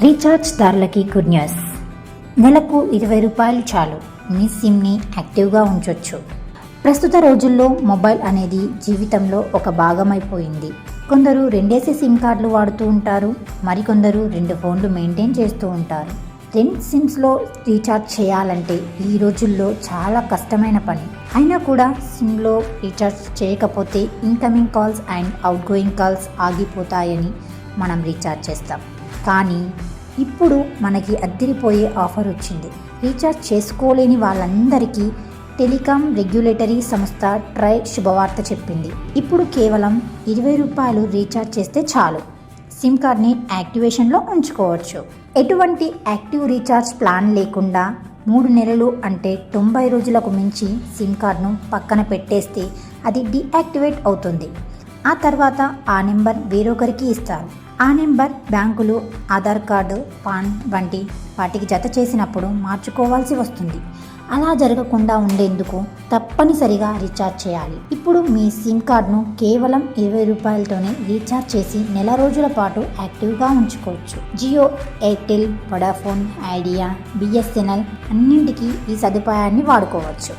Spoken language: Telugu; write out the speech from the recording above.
రీఛార్జ్దారులకి గుడ్ న్యూస్. నెలకు 20 రూపాయలు చాలు మీ సిమ్ని యాక్టివ్గా ఉంచొచ్చు. ప్రస్తుత రోజుల్లో మొబైల్ అనేది జీవితంలో ఒక భాగమైపోయింది. కొందరు రెండేసి సిమ్ కార్డులు వాడుతూ ఉంటారు, మరికొందరు 2 ఫోన్లు మెయింటైన్ చేస్తూ ఉంటారు. 2 సిమ్స్లో రీఛార్జ్ చేయాలంటే ఈ రోజుల్లో చాలా కష్టమైన పని. అయినా కూడా సిమ్లో రీఛార్జ్ చేయకపోతే incoming calls and outgoing calls ఆగిపోతాయని మనం రీఛార్జ్ చేస్తాం. కానీ ఇప్పుడు మనకి అదిరిపోయే ఆఫర్ వచ్చింది. రీఛార్జ్ చేసుకోలేని వాళ్ళందరికీ టెలికాం రెగ్యులేటరీ సంస్థ ట్రై శుభవార్త చెప్పింది. ఇప్పుడు కేవలం 20 రూపాయలు రీఛార్జ్ చేస్తే చాలు సిమ్ కార్డ్ని యాక్టివేషన్లో ఉంచుకోవచ్చు. ఎటువంటి యాక్టివ్ రీఛార్జ్ ప్లాన్ లేకుండా 3 నెలలు అంటే 90 రోజులకు మించి సిమ్ కార్డ్ను పక్కన పెట్టేస్తే అది డీయాక్టివేట్ అవుతుంది. ఆ తర్వాత ఆ నెంబర్ వేరొకరికి ఇస్తారు. ఆ నెంబర్ బ్యాంకులు ఆధార్ కార్డు, పాన్ వంటి వాటికి జత చేసినప్పుడు మార్చుకోవాల్సి వస్తుంది. అలా జరగకుండా ఉండేందుకు తప్పనిసరిగా రీఛార్జ్ చేయాలి. ఇప్పుడు మీ సిమ్ కార్డ్ను కేవలం 20 రూపాయలతోనే రీఛార్జ్ చేసి నెల రోజుల పాటు యాక్టివ్గా ఉంచుకోవచ్చు. జియో, ఎయిర్టెల్, వొడాఫోన్, ఐడియా, బిఎస్ఎన్ఎల్ అన్నింటికీ ఈ సదుపాయాన్ని వాడుకోవచ్చు.